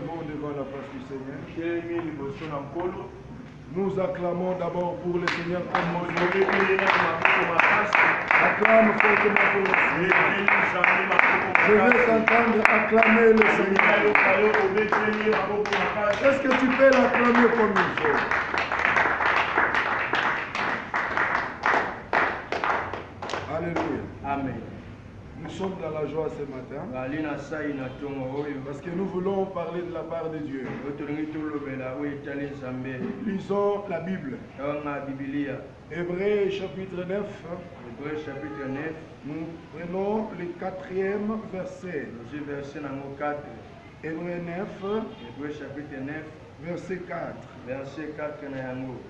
avons devant la face du Seigneur. Nous acclamons d'abord pour le Seigneur. Acclame fortement pour le Seigneur. Je vais t'entendre acclamer le Seigneur. Est-ce que tu peux l'acclamer comme il faut? Alléluia. Amen. Nous sommes dans la joie ce matin parce que nous voulons parler de la part de Dieu. Lisons la Bible. Hébreux chapitre 9. Nous prenons le 4e verset. Hébreux 9. Chapitre 9. Verset 4. Verset 4.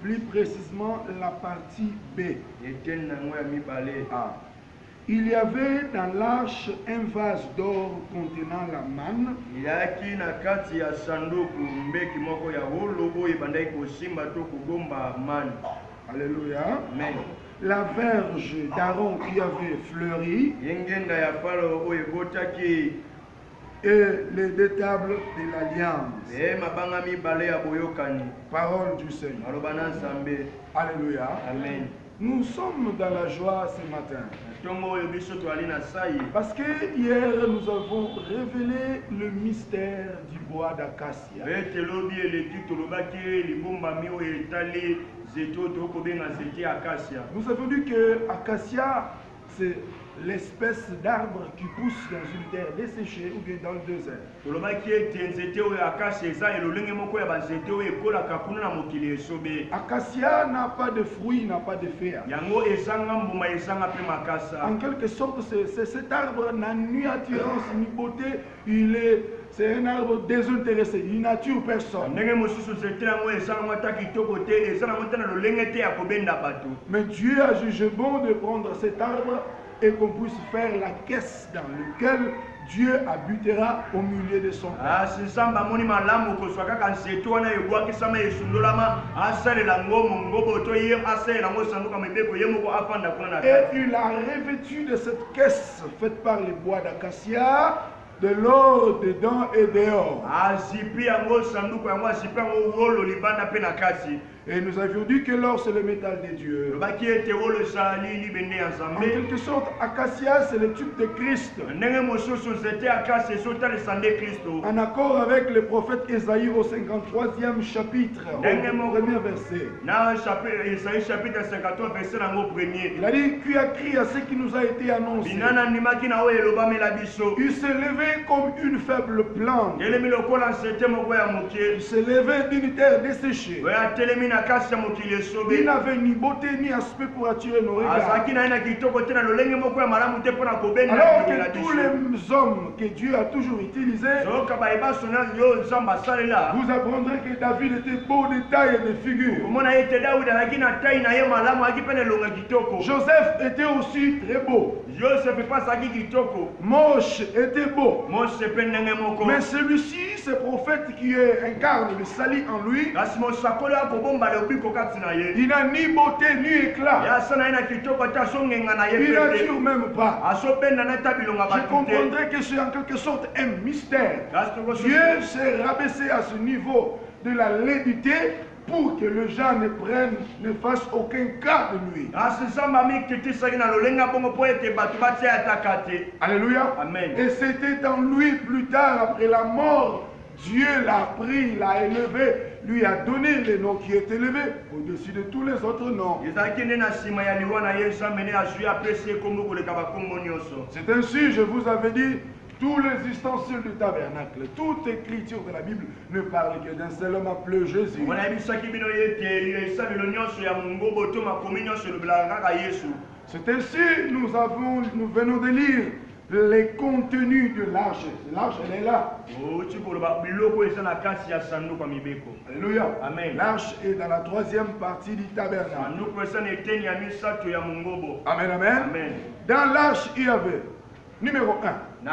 Plus précisément la partie B. Ah. Il y avait dans l'arche un vase d'or contenant la manne. Alléluia. Amen. La verge d'Aaron qui avait fleuri. Et les deux tables de l'alliance. Parole du Seigneur. Alléluia. Amen. Nous sommes dans la joie ce matin. Parce que hier nous avons révélé le mystère du bois d'acacia. Nous avons dit que acacia c'est l'espèce d'arbre qui pousse dans une terre desséchée ou bien dans le désert. Acacia n'a pas de fruits, n'a pas de feuillage. En quelque sorte, cet arbre n'a ni attirance ni beauté. C'est un arbre désintéressé, il n'attire personne. Mais Dieu a jugé bon de prendre cet arbre et qu'on puisse faire la caisse dans laquelle Dieu habitera au milieu de son peuple. Et il a revêtu de cette caisse faite par les bois d'acacia de l'or dedans et dehors. Et nous avions dit que l'or c'est le métal de Dieu. En quelque sorte, acacia c'est le type de Christ. En accord avec le prophète Ésaïe au 53e chapitre, au premier verset. Il a dit, qui a crié à ce qui nous a été annoncé. Il s'est levé comme une faible plante. Il s'est levé d'une terre desséchée. Il n'avait ni beauté ni aspect pour attirer nos regards. Alors que tous les hommes que Dieu a toujours utilisés, vous apprendrez que David était beau de taille et de figure. Joseph était aussi très beau. Moche était beau. Mais celui-ci, ce prophète qui incarne le salut en lui, il n'a ni beauté ni éclat. Il n'attire même pas. Je comprendrais que c'est en quelque sorte un mystère. Dieu s'est rabaissé à ce niveau de la laidité pour que le gens ne fasse aucun cas de lui. Alléluia. Amen. Et c'était en lui plus tard, après la mort, Dieu l'a pris, l'a élevé, lui a donné le nom qui est élevé au-dessus de tous les autres noms. C'est ainsi, je vous avais dit, tous les ustensiles du tabernacle, toute écriture de la Bible ne parle que d'un seul homme appelé Jésus. C'est ainsi, nous venons de lire les contenus de l'arche. L'arche, elle est là. Alléluia. Amen. L'arche est dans la 3e partie du tabernacle. Amen, amen. Amen. Dans l'arche, il y avait, numéro 1, il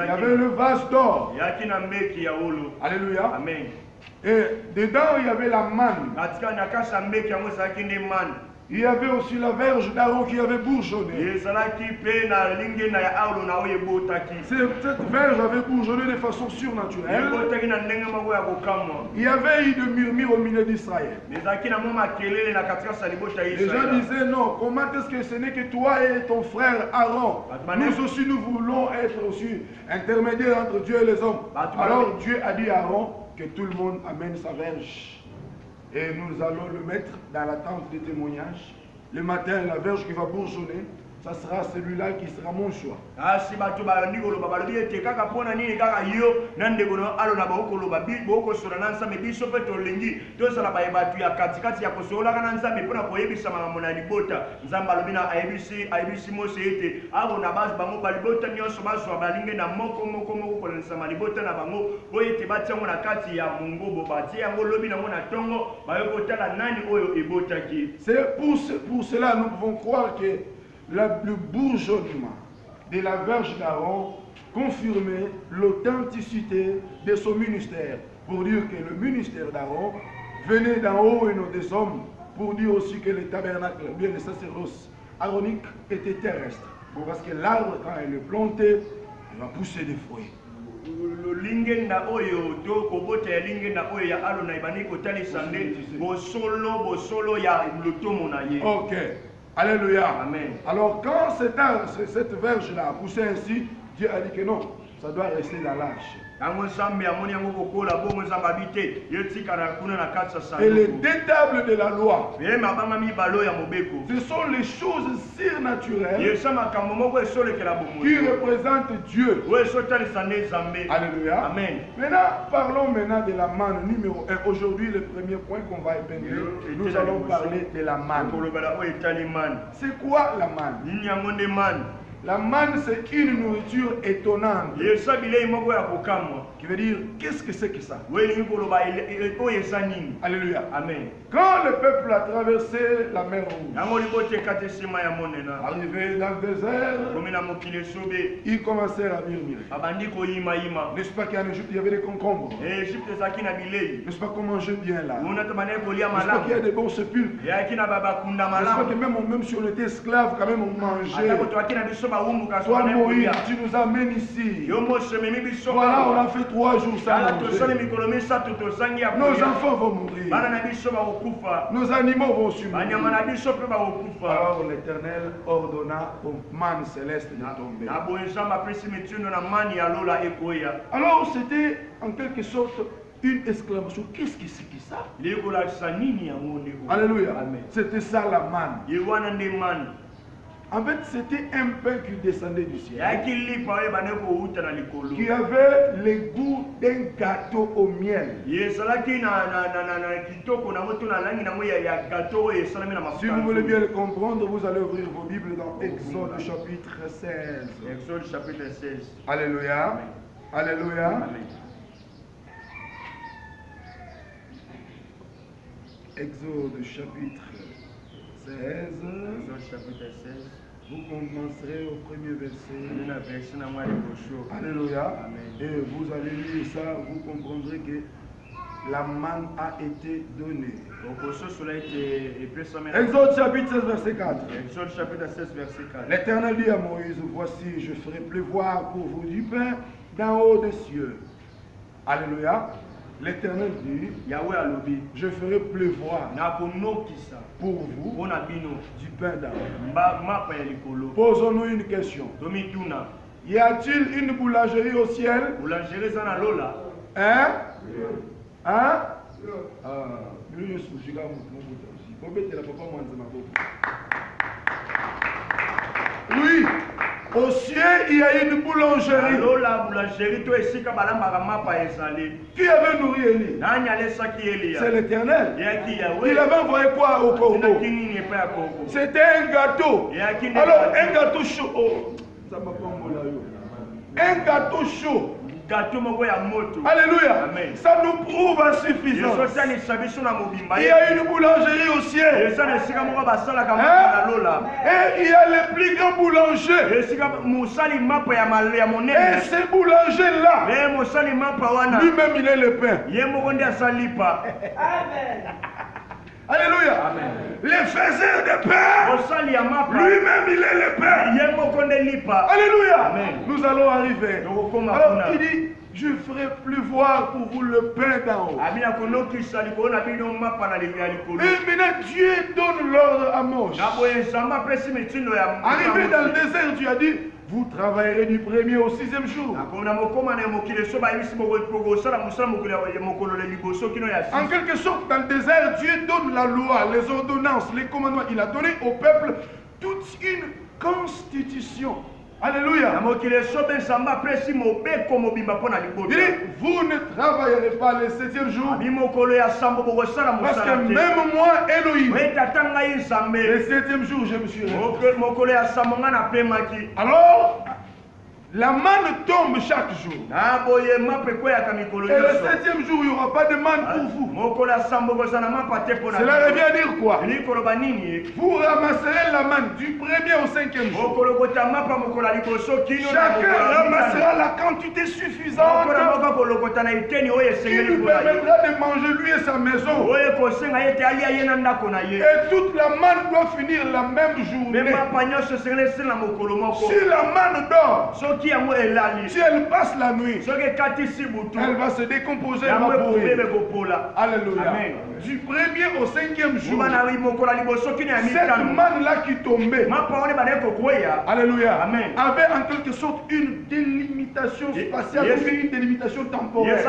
y avait le vase d'or. Alléluia. Amen. Et dedans, il y avait la manne. Il y avait aussi la verge d'Aaron qui avait bourgeonné. Cette verge avait bourgeonné de façon surnaturelle. Il y avait eu de murmures au milieu d'Israël. Les gens disaient non, comment est-ce que ce n'est que toi et ton frère Aaron? Nous aussi nous voulons être aussi intermédiaires entre Dieu et les hommes. Alors Dieu a dit à Aaron que tout le monde amène sa verge. Et nous allons le mettre dans la tente de témoignage. Le matin, la verge qui va bourgeonner, ça sera celui-là qui sera mon choix. C'est pour cela nous pouvons croire que le bourgeonnement de la verge d'Aaron confirmait l'authenticité de son ministère. Pour dire que le ministère d'Aaron venait d'en haut et non des hommes. Pour dire aussi que le tabernacle, bien le sacerdoce aaronique était terrestre. Parce que l'arbre, quand il est planté, il va pousser des fruits. Ok. Alléluia. Amen. Alors quand cette verge-là a poussé ainsi, Dieu a dit que non, ça doit rester dans l'arche. Et les détables de la loi, ce sont les choses surnaturelles qui représentent Dieu. Alléluia. Amen. Maintenant, parlons maintenant de la manne numéro 1. Aujourd'hui, le premier point qu'on va épingler, nous allons parler de la manne. C'est quoi la manne? La manne, c'est une nourriture étonnante. Qui veut dire, qu'est-ce que c'est que ça? Alléluia. Amen. Quand le peuple a traversé la mer Rouge, arrivé dans le désert, ils commencèrent à murmurer. N'est-ce pas qu'en Égypte, il y avait des concombres? N'est-ce pas qu'on mangeait bien là? N'est-ce pas qu'il y a des bons sépulcres? N'est-ce pas que même si on était esclaves, quand même on mangeait? Toi Moïse, tu nous amènes ici. Voilà, on a fait 3 jours sans manger. Nos enfants vont mourir. Nos animaux vont subir. Alors l'Éternel ordonna aux mannes célestes de tomber. Alors c'était en quelque sorte une exclamation. Qu'est-ce que c'est que ça? Alléluia. C'était ça la manne. En fait, c'était un pain qui descendait du ciel, qui avait le goût d'un gâteau au miel. Si vous voulez bien le comprendre, vous allez ouvrir vos Bibles dans Exode chapitre 16. Exode chapitre 16. Alléluia. Alléluia. Amen. Exode chapitre 16. Exode chapitre 16. Vous commencerez au premier verset. Alléluia. Amen. Et vous allez lire ça, vous comprendrez que la manne a été donnée. Exode chapitre 16, verset 4. Exode chapitre 16, verset 4. L'Éternel dit à Moïse, voici, je ferai pleuvoir pour vous du pain d'en haut des cieux. Alléluia. L'Éternel dit, je ferai pleuvoir pour vous du pain d'Aaron. Posons-nous une question. Y a-t-il une boulangerie au ciel? Hein? Hein? Oui. Au ciel, il y a une boulangerie. Qui avait nourri Élie? C'est l'Éternel. Il avait envoyé quoi au corbeau? C'était un gâteau. Alors, un gâteau chaud. Oh, ça m'a pas emballé. Un gâteau chaud. Alléluia. Amen. Ça nous prouve en suffisance. Il y a une boulangerie au ciel. Et il y a le plus grand boulanger. Et ce boulanger-là, lui-même il est le pain. Amen. Alléluia. Amen. Le faiseur de paix, lui-même il est le Père. Alléluia. Amen. Nous allons arriver. Alors il dit, je ferai pleuvoir pour vous le pain d'en haut. Et maintenant Dieu donne l'ordre à Moïse. Arrivé dans le désert, Dieu a dit, vous travaillerez du 1er au 6e jour. En quelque sorte, dans le désert, Dieu donne la loi, les ordonnances, les commandements. Il a donné au peuple toute une constitution. Alléluia. Il dit, vous ne travaillerez pas le 7e jour. Parce que même moi, Elohim, le 7e jour, je me suis réveillé. Alors, la manne tombe chaque jour. Et le 7e jour, il n'y aura pas de manne pour vous. Cela revient à dire quoi? Vous ramasserez la manne du 1er au 5e jour. Chacun ramassera la quantité suffisante qui lui permettra de manger lui et sa maison. Et toute la manne doit finir la même journée. Si la manne dort, si elle passe la nuit, elle va se décomposer. Alléluia. Amen. Du 1er au 5e jour, cette manne-là qui tombait, alléluia, Amen, avait en quelque sorte une délimitation spatiale ou une délimitation temporelle.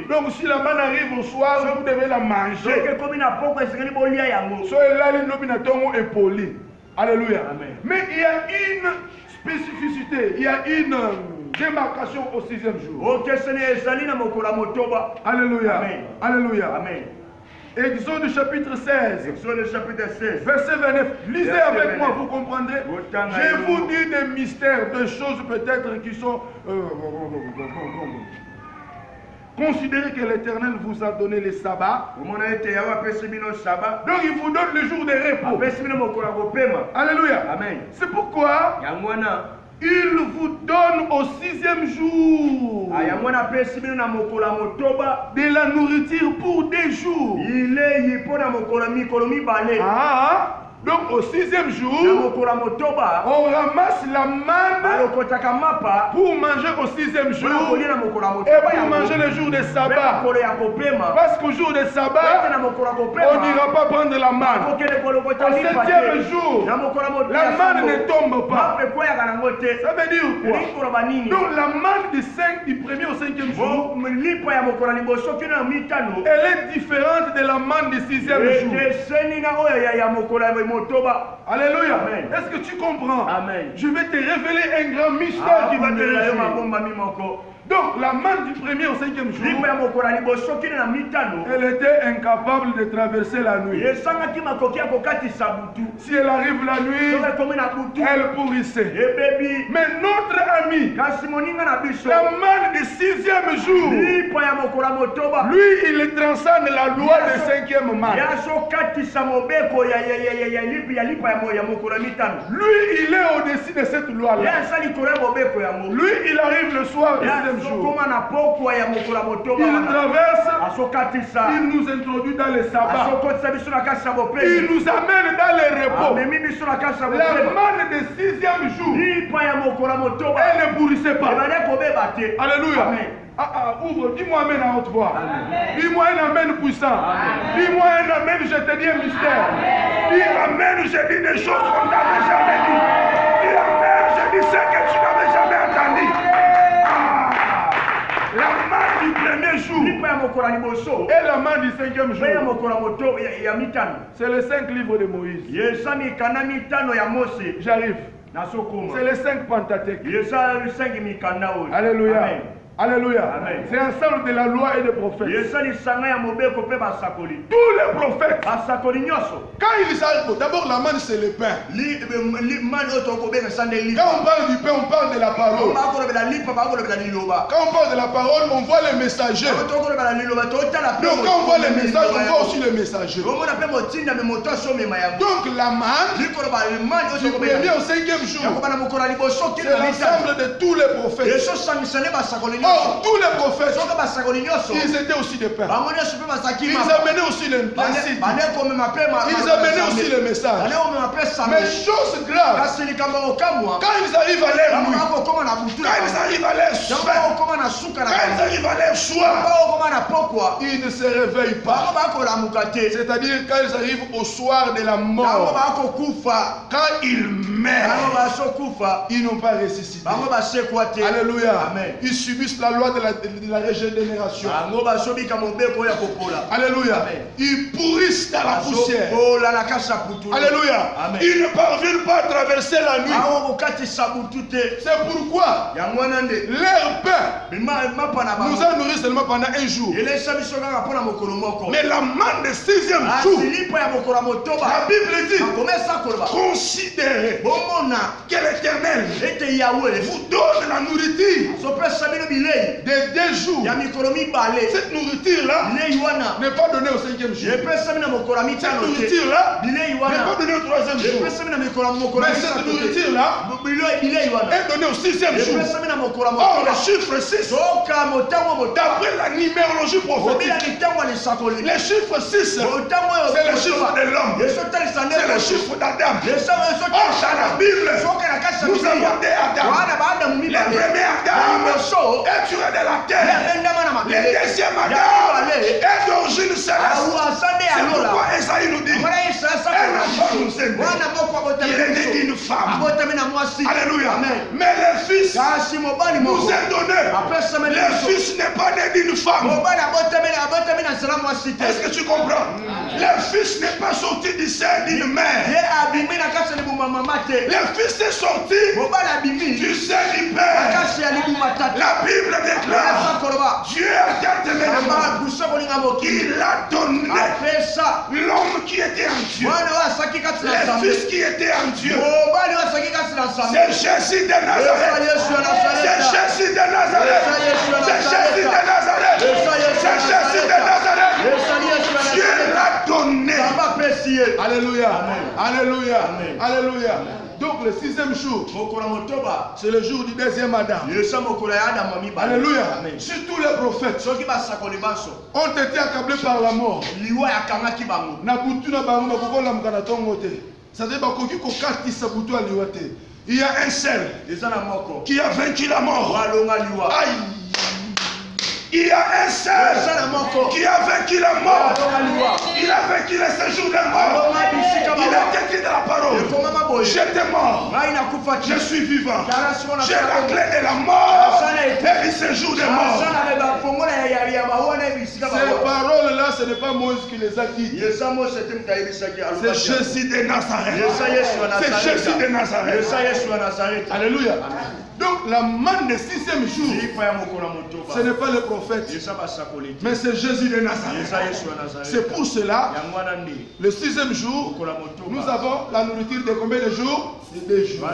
Donc si la manne arrive au soir, vous devez la manger. Alléluia. Amen. Mais il y a une spécificité, il y a une démarcation au 6e jour. Alléluia. Amen. Alléluia. Amen. Exode chapitre 16. Verset 29. Lisez avec moi, vous comprendrez. Je vous dis des mystères, des choses peut-être qui sont... Considérez que l'Éternel vous a donné les sabbats. Donc il vous donne le jour de repos. Alléluia. Amen. C'est pourquoi il vous donne au 6e jour de la nourriture pour des jours. Donc au 6e jour, on ramasse la manne pour manger au 6e jour et pour manger le jour de sabbat. Parce qu'au jour de sabbat, on n'ira pas prendre la manne. Au 7e jour, la manne ne tombe pas. Ça veut dire quoi? Donc la manne du 1er au 5e jour, elle est différente de la manne du 6e jour. Alléluia. Est-ce que tu comprends? Amen. Je vais te révéler un grand mystère qui va te révéler. Donc la manne du 1er au 5e jour, elle était incapable de traverser la nuit. Si elle arrive la nuit, elle pourrissait. Mais notre ami, la manne du 6e jour, lui il transcende la loi de 5e manne. Lui il est au-dessus de cette loi-là. Lui il arrive le soir du 6e jour. Il traverse, il nous introduit dans les sabbats. Il nous amène dans les repos. La manne du 6e jour, elle ne pourrissait pas. Alléluia. Ouvre, dis-moi amen à haute voix. Dis-moi un amen puissant. Dis-moi un amen, je te dis un mystère. Dis amen, je dis des choses qu'on n'avait jamais dit. Dis amen, je dis ce que tu n'avais jamais entendu. La manne du 1er jour et la manne du 5e jour, c'est les 5 livres de Moïse. J'arrive. C'est les 5 Pentateuques. Alléluia. Amen. Alléluia. C'est un ensemble de la loi et des prophètes. Tous les prophètes. Quand ils arrivent, d'abord la manne c'est le pain. Quand on parle du pain, on parle de la parole. Quand on parle de la parole, on voit les messagers. Donc quand on voit les messages, on voit aussi les messagers. Donc la manne, du 1er au 5e jour, c'est l'ensemble de tous les prophètes. Or, tous les prophètes, ils étaient aussi des pères. Ils amenaient aussi les principes. Ils amenaient aussi le message. Mais chose grave, quand ils arrivent à leur nuit, quand ils arrivent à leur soir, quand ils arrivent à leur soir, ils ne se réveillent pas. C'est-à-dire quand ils arrivent au soir de la mort, quand ils meurent, ils n'ont pas ressuscité. Alléluia. Amen. Ils subissent la loi de la régénération. Alléluia. Amen. Ils pourrissent dans la poussière. Alléluia. Amen. Ils ne parviennent pas à traverser la nuit. C'est pourquoi leur pain nous a nourris seulement pendant un jour. Mais la manne de 6e jour, la Bible dit, considérez que l'Éternel vous donne la nourriture de 2 jours. Cette nourriture-là n'est pas donnée au 5e jour. Cette nourriture-là n'est pas donnée au 3e jour. Mais cette nourriture-là est donnée au 6e jour. Or, le chiffre 6, d'après la numérologie prophétique, le chiffre 6, c'est le chiffre de l'homme. C'est le chiffre d'Adam. Or, dans la Bible, nous avons des Adam. Le premier Adam est tiré de la terre. Le deuxième Adam est d'origine céleste. C'est pourquoi Esaïe nous dit, un enfant nous est né. Il est né d'une femme. Alléluia. Mais le fils nous est donné. Le fils n'est pas né d'une femme. Est-ce que tu comprends? Le fils n'est pas sorti du sein d'une mère. Le fils est sorti du sein du père. La Bible déclare, Dieu a gardé il a donné l'homme qui était en Dieu, le fils qui était en Dieu. C'est Jésus de Nazareth. C'est Jésus de Nazareth. C'est Jésus de Nazareth. C'est Jésus de Nazareth. Dieu l'a donné. Alléluia. Alléluia. Alléluia. Donc le 6e jour, c'est le jour du 2e Adam. Alléluia. Si tous les prophètes ont été accablés par la mort, il y a un seul qui a vaincu la mort. Aïe. Il y a un seul qui a vaincu la mort. Il a vaincu le séjour de mort. Il a écrit dans la parole, j'étais mort, je suis vivant. J'ai la clé de la mort et du séjour de mort. Ces paroles-là, ce n'est pas Moïse qui les a dites. C'est Jésus de Nazareth. C'est Jésus de Nazareth. Alléluia. Donc la manne de 6e jour, ce n'est pas le prophète, mais c'est Jésus de Nazareth. C'est pour cela, le 6e jour, nous avons la nourriture de combien de jours? De 2 jours.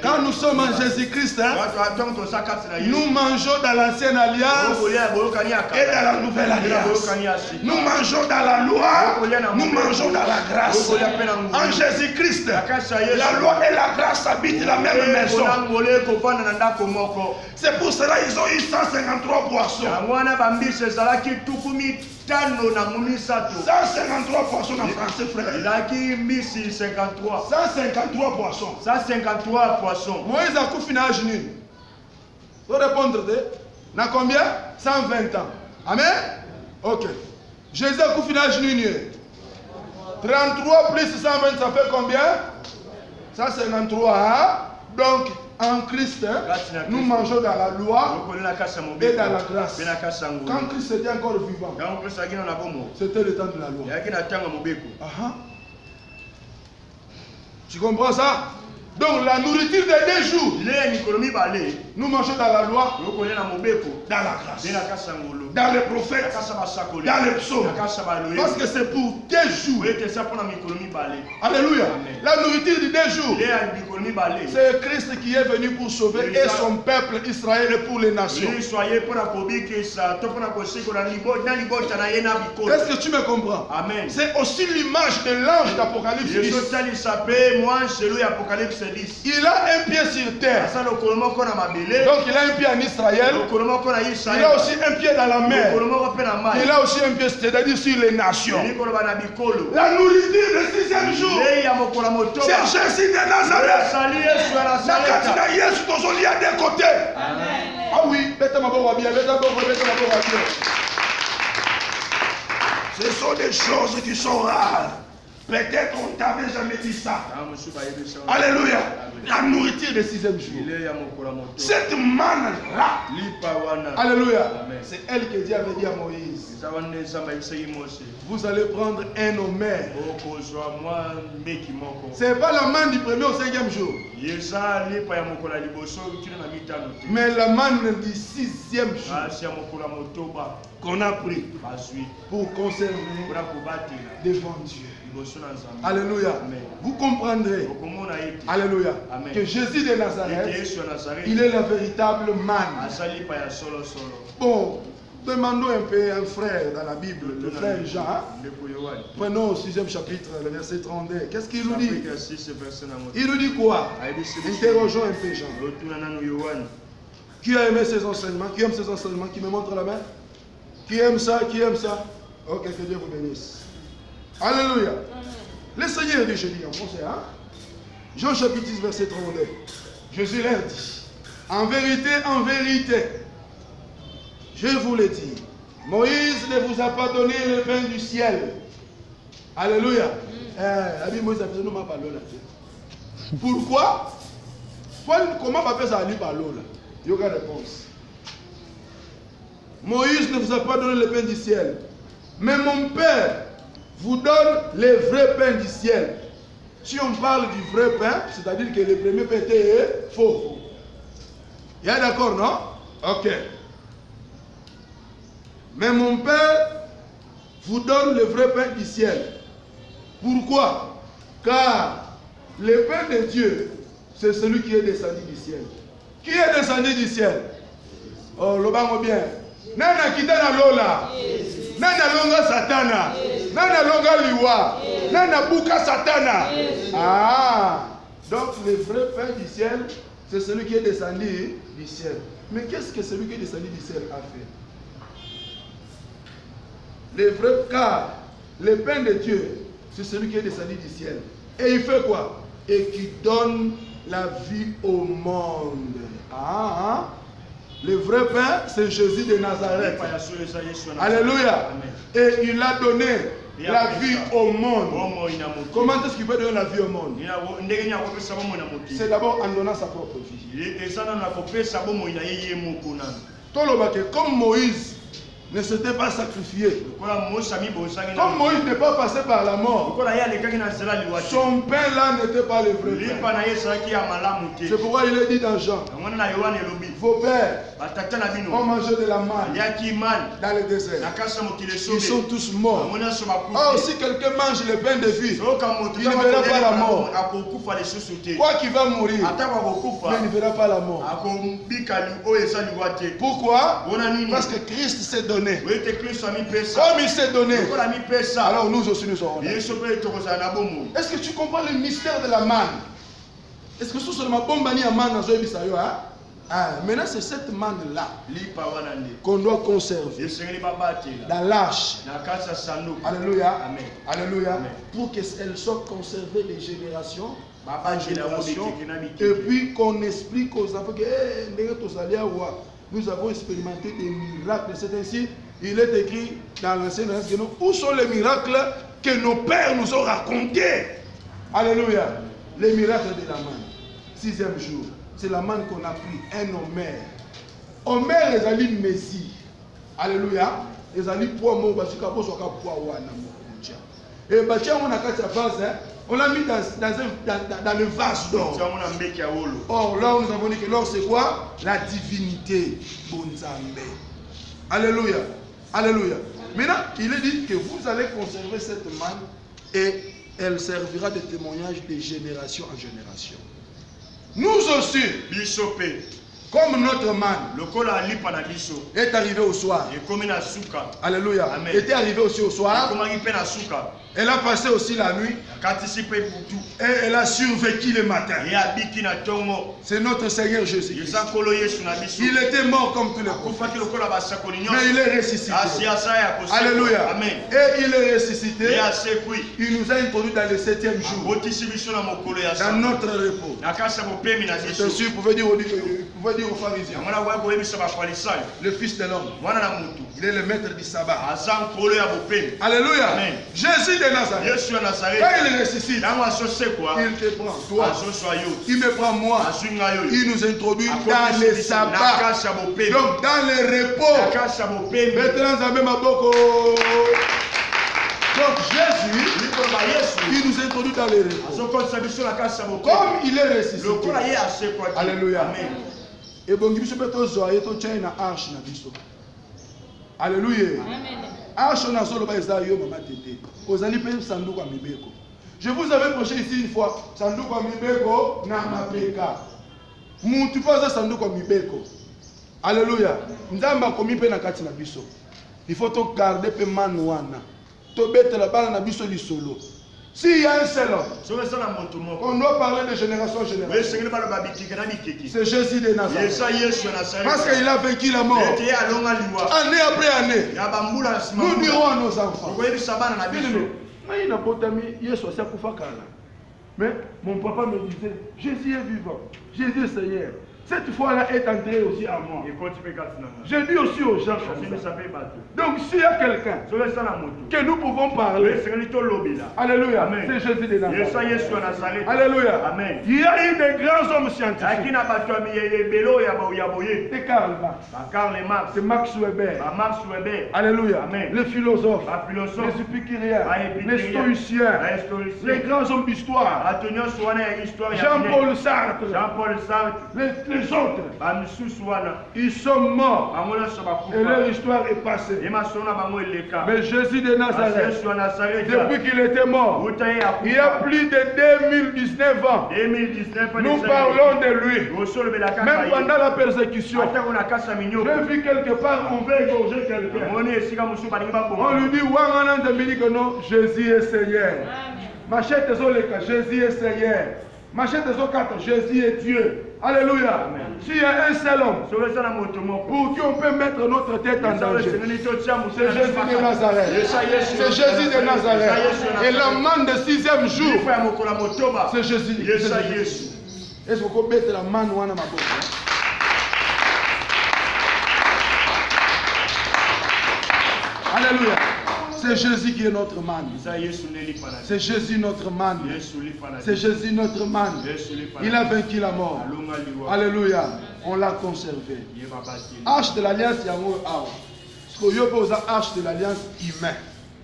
Quand nous sommes en Jésus-Christ, nous mangeons dans l'ancienne alliance et dans la nouvelle alliance. Nous mangeons dans la loi, nous mangeons dans la grâce. En Jésus-Christ, la loi et la grâce habitent la même maison. C'est pour cela qu'ils ont eu 153 poissons. 153 poissons en français, frère. 153 poissons. 153 poissons. Moïse a couffé à genoux. Vous répondre de combien? 120 ans. Amen. Ok. Jésus a couffé à genoux. 33 plus 120, ça fait combien? 153. Hein? Donc, en Christ, nous mangeons dans la loi et dans la grâce. Quand Christ était encore vivant, c'était le temps de la loi. Tu comprends ça? Donc la nourriture des 2 jours, nous mangeons dans la loi, dans la grâce, dans les prophètes, dans les psaumes. Parce que c'est pour 2 jours. Alléluia. La nourriture des 2 jours, c'est Christ qui est venu pour sauver et son peuple Israël et pour les nations. Est-ce que tu me comprends? Amen. C'est aussi l'image de l'ange d'Apocalypse. Il a un pied sur terre. Donc il a un pied en Israël. Il a aussi un pied dans la mer. Il a aussi un pied, c'est-à-dire sur les nations. La nourriture de 6e jour, c'est Jésus de Nazareth. Ah oui, ce sont des choses qui sont rares. Peut-être on t'avait jamais dit ça. Alléluia. La nourriture de 6e jour. Cette manne-là. Alléluia. C'est elle que Dieu avait dit à Moïse. Vous allez prendre un homère. Ce n'est pas la manne du 1er au 5e jour. Mais la manne du 6e jour qu'on a pris pour conserver devant Dieu. Alléluia. Vous comprendrez. Alléluia. Que Jésus de Nazareth, il est la véritable manne. Bon, demandons un peu un frère dans la Bible, le frère Jean. Prenons au 6e chapitre, le verset 32. Qu'est-ce qu'il nous dit? Il nous dit quoi? Interrogeons un peu Jean. Qui a aimé ses enseignements? Qui aime ses enseignements? Qui me montre la main? Qui aime ça? Qui aime ça? Ok, que Dieu vous bénisse. Alléluia. Le Seigneur dit, je dis en français, hein? Jean chapitre 10, verset 32. Jésus leur dit, en vérité, je vous le dis, Moïse ne vous a pas donné le pain du ciel. Alléluia. Pourquoi? Comment on peut ça aller par l'eau là? Il y aura réponse. Moïse ne vous a pas donné le pain du ciel. Mais mon Père vous donne le vrai pain du ciel. Si on parle du vrai pain, c'est-à-dire que le premier pain était faux. Il y a d'accord, non? Ok. Mais mon Père vous donne le vrai pain du ciel. Pourquoi? Car le pain de Dieu, c'est celui qui est descendu du ciel. Qui est descendu du ciel? Oh, le bango bien. Nana kitana lola. Nana longa satana. Nana longa liwa. Nana buka satana. Ah. Donc le vrai pain du ciel, c'est celui qui est descendu du ciel. Mais qu'est-ce que celui qui est descendu du ciel a fait? Le vrai, car le pain de Dieu, c'est celui qui est descendu du ciel. Et il fait quoi? Et qui donne la vie au monde. Ah. Le vrai pain, c'est Jésus de Nazareth. Alléluia. Et il a donné la vie au monde. Comment est-ce qu'il peut donner la vie au monde? C'est d'abord en donnant sa propre vie. Comme Moïse ne s'était pas sacrifié, comme Moïse n'est pas passé par la mort, son pain là n'était pas le vrai pain. C'est pourquoi il est dit dans Jean, vos pères ont mangé de la manne dans le désert. Ils sont tous morts. Or si quelqu'un mange le pain de vie, il ne verra pas la mort. Quoi qu'il va mourir, mais il ne verra pas la mort. Pourquoi? Parce que Christ s'est donné. Comme il s'est donné, alors nous aussi nous aurons. Est-ce que tu comprends le mystère de la manne? Est-ce que ce soit ma bombe à manne? Maintenant c'est cette manne-là qu'on doit conserver dans l'arche. Alléluia. Alléluia. Pour qu'elle soit conservée de génération en génération. Et puis qu'on explique aux enfants que nous avons expérimenté des miracles. C'est ainsi, il est écrit dans l'Ancien Testament, où sont les miracles que nos pères nous ont racontés. Alléluia. Les miracles de la manne. 6e jour. C'est la manne qu'on a pris, un homère. Homère, les alliés Messie. Alléluia. Les alliés poids mon parce qu'on et on a quatre vases, on l'a mis dans le vase d'or. Or, là, nous avons dit que l'or, c'est quoi? La divinité. Bonzambe. Alléluia. Alléluia. Maintenant, il est dit que vous allez conserver cette manne et elle servira de témoignage de génération en génération. Nous aussi, Comme notre man lokola lipa na biso est arrivé au soir. et comme na suka. Alléluia. Amen. Était arrivé aussi au soir. Comme il na suka. Elle a passé aussi la nuit. Et elle a survécu le matin. C'est notre Seigneur Jésus. Il était mort comme tous les prophètes. Mais il est ressuscité. Alléluia. Amen. Et il est ressuscité. Il nous a introduits dans le 7e jour. Dans notre repos. C'est sûr, vous pouvez dire aux pharisiens. Le Fils de l'homme. Il est le maître du sabbat. Alléluia. Amen. Jésus de Nazareth. Quand il ressuscite, il te prend, toi. Il me prend moi. Il nous introduit dans le sabbat. Donc dans le repos. Donc Jésus, il nous introduit dans le repos. Comme il est ressuscité. Alléluia. Et bon, il y a arche. Alléluia. Je vous avais prêché ici une fois. Sanduku mibeko na mapeka. Muntu paza sanduku mibeko. Alléluia. Nzamba komi pe na kati na biso. Il faut to garder pe manwana. To bete la bala na biso lisolo. S'il y a un seul homme, on doit parler de génération en génération. C'est Jésus de Nazareth. Parce qu'il a vaincu la mort. Année après année. Nous dirons à nos enfants. Mais mon papa me disait, Jésus est vivant. Jésus est Seigneur. Cette fois-là est entrée aussi à moi. J'ai dit aussi aux gens. Donc s'il y a quelqu'un que nous pouvons parler, alléluia, c'est Jésus de Nazareth. Alléluia. Amen. Il y a eu des grands hommes scientifiques. C'est Karl Marx. C'est Max Weber. Alléluia. Amen. Les philosophes. Les épicuriens. Les stoïciens. Les grands hommes d'histoire. Jean-Paul Sartre. Les autres, ils sont morts et leur histoire est passée. Mais Jésus de Nazareth, depuis qu'il était mort, il y a plus de 2019 ans, nous parlons de lui. Même pendant la persécution, j'ai vu quelque part, on veut égorger quelqu'un. On lui dit, non, Jésus est Seigneur. Machette Jésus est Seigneur. Machette Jésus est Dieu. Alléluia. S'il y a un seul homme pour qui on peut mettre notre tête en danger, c'est Jésus de Nazareth. C'est Jésus de Nazareth. Et la manne de 6e jour, c'est Jésus. Est-ce qu'on peut mettre la manne ou ma bouche? Alléluia. C'est Jésus qui est notre man. C'est Jésus notre man. C'est Jésus notre man. Il a vaincu la mort. Alléluia. On l'a conservé. Arche de l'alliance, il y a un arche. Ce que vous avez arche de l'alliance humain.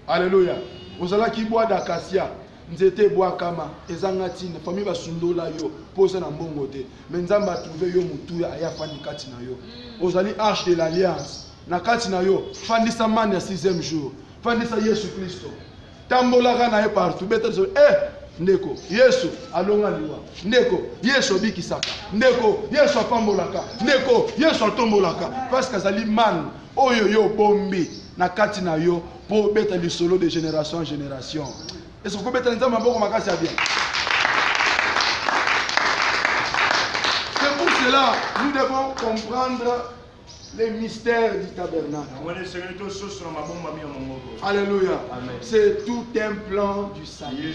Alléluia. Vous avez qui boit d'acacia. Nzete bois kama. Ezangatine. Famille va sundola yo. Pose na mbongo te. Mais nzamba a trouvé yo mutuya aya fani katina yo. Vous avez arche de l'alliance. Na katina yo. Fani sa man ya 6e jour. Fandisa Yesu Kristo. Tambolaka na ye partout. Betel ndeko Yesu alonga liwa. Ndeko Yesu bikisaka. Ndeko Yesu apambolaka. Ndeko Yesu atombolaka. Parce que zali man oyo yo bombi na kati na yo pour beta li solo de génération en génération. Est-ce que vous beta nzamba boko makasi bien? C'est pour cela nous devons comprendre les mystères du tabernacle. Alléluia. C'est tout un plan du salut.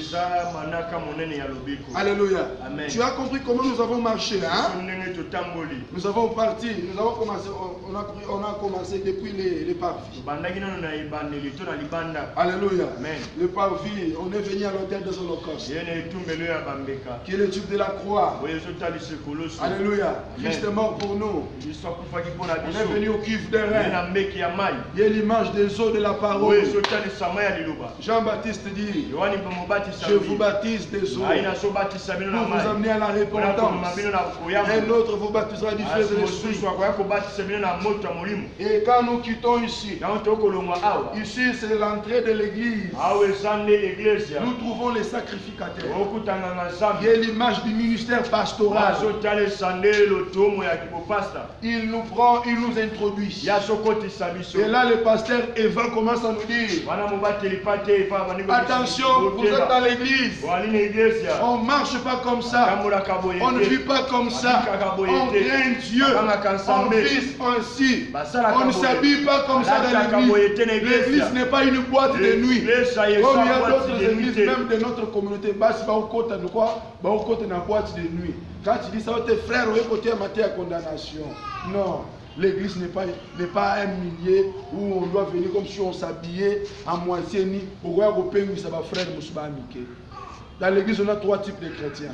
Alléluia. Amen. Tu as compris comment nous avons marché, hein? Nous avons parti, nous avons commencé, on a commencé depuis les parvis. Alléluia. Amen. Le parvis, on est venu à l'autel des holocaustes. Qui est le tube de la croix. Alléluia. Christ est mort pour nous. est venu au cuivre des reins. Il y a l'image des eaux de la parole. Jean-Baptiste dit, je vous baptise des eaux pour vous amener à la repentance. Un autre vous baptisera du feu de l'esprit. Et quand nous quittons ici, ici c'est l'entrée de l'église. Nous trouvons les sacrificateurs. Il y a l'image du ministère pastoral. Il nous prend, il nous introduit. Et là le pasteur Eva commence à nous dire, attention, vous êtes dans l'église. On ne marche pas comme ça. On ne vit pas comme ça. On craint Dieu. On vit ainsi. On ne s'habille pas comme ça dans l'église. L'église n'est pas une boîte de nuit. Comme il y a d'autres églises, même de notre communauté, une boîte de nuit. Quand tu dis ça, tes frères ont côté matière à condamnation. Non, l'église n'est pas un millier où on doit venir comme si on s'habillait à moitié ni au roi européen où ça va frère Moussouba Miké. Dans l'église, on a trois types de chrétiens.